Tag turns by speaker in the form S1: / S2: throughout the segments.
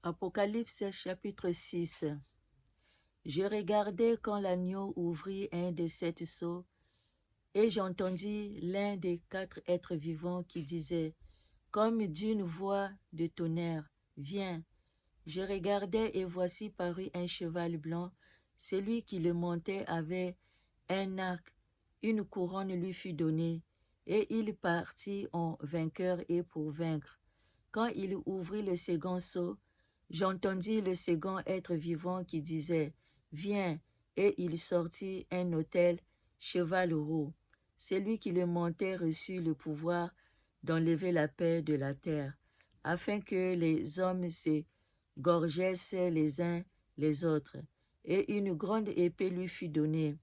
S1: Apocalypse chapitre 6. Je regardais quand l'agneau ouvrit un des 7 sceaux, et j'entendis l'un des 4 êtres vivants qui disait, comme d'une voix de tonnerre, « Viens !» Je regardai et voici parut un cheval blanc. Celui qui le montait avait un arc, une couronne lui fut donnée, et il partit en vainqueur et pour vaincre. Quand il ouvrit le second sceau, j'entendis le second être vivant qui disait, « Viens !» Et il sortit un autel, cheval roux. Celui qui le montait reçut le pouvoir d'enlever la paix de la terre, afin que les hommes s'égorgissent les uns les autres. Et une grande épée lui fut donnée.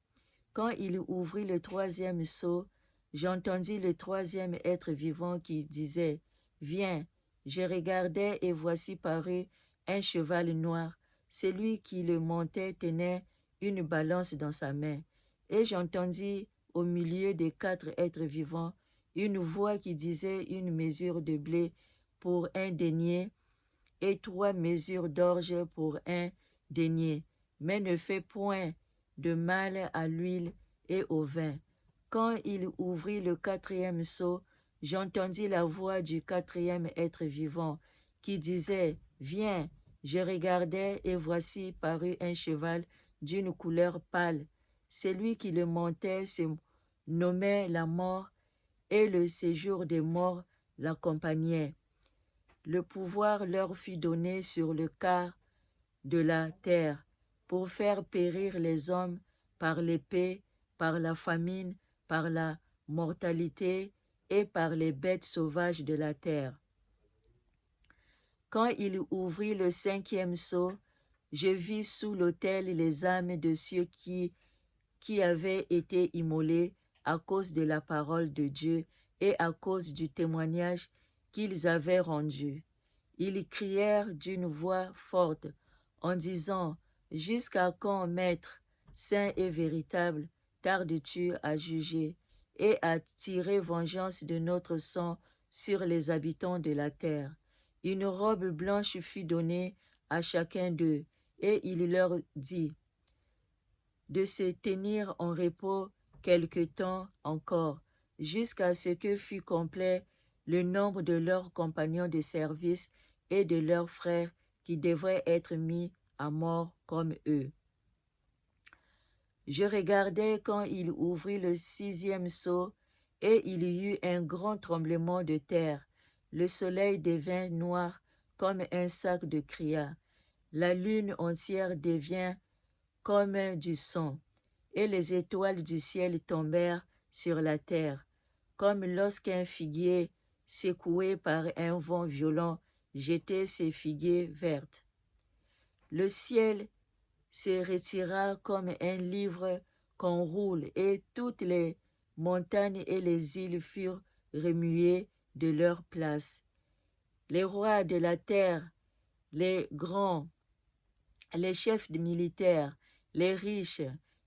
S1: Quand il ouvrit le troisième sceau, j'entendis le troisième être vivant qui disait, « Viens !» Je regardai et voici parut un cheval noir. Celui qui le montait tenait une balance dans sa main. Et j'entendis au milieu des 4 êtres vivants une voix qui disait une mesure de blé pour un denier et 3 mesures d'orge pour un denier, mais ne fais point de mal à l'huile et au vin. Quand il ouvrit le 4e sceau, j'entendis la voix du 4e être vivant qui disait, « Viens !» Je regardai et voici parut un cheval d'une couleur pâle. Celui qui le montait se nommait la mort, et le séjour des morts l'accompagnait. Le pouvoir leur fut donné sur le quart de la terre pour faire périr les hommes par l'épée, par la famine, par la mortalité et par les bêtes sauvages de la terre. Quand il ouvrit le 5e sceau, je vis sous l'autel les âmes de ceux qui avaient été immolés à cause de la parole de Dieu et à cause du témoignage qu'ils avaient rendu. Ils crièrent d'une voix forte en disant, « Jusqu'à quand, Maître, saint et véritable, tardes-tu à juger et à tirer vengeance de notre sang sur les habitants de la terre? » Une robe blanche fut donnée à chacun d'eux, et il leur dit de se tenir en repos quelque temps encore, jusqu'à ce que fût complet le nombre de leurs compagnons de service et de leurs frères qui devraient être mis à mort comme eux. Je regardai quand il ouvrit le 6e sceau, et il y eut un grand tremblement de terre. Le soleil devint noir comme un sac de cria. La lune entière devient comme du sang, et les étoiles du ciel tombèrent sur la terre, comme lorsqu'un figuier, secoué par un vent violent, jetait ses figues vertes. Le ciel se retira comme un livre qu'on roule, et toutes les montagnes et les îles furent remuées de leur place. Les rois de la terre, les grands, les chefs militaires, les riches,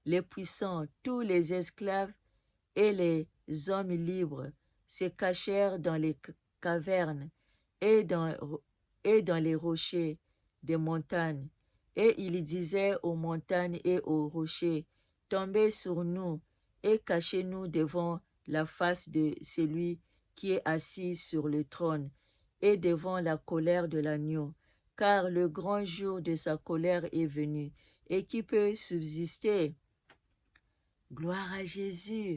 S1: les puissants, tous les esclaves et les hommes libres se cachèrent dans les cavernes et dans les rochers des montagnes. Et ils disaient aux montagnes et aux rochers, « Tombez sur nous et cachez-nous devant la face de celui qui est assis sur le trône et devant la colère de l'agneau. Car le grand jour de sa colère est venu, et qui peut subsister? » Gloire à Jésus.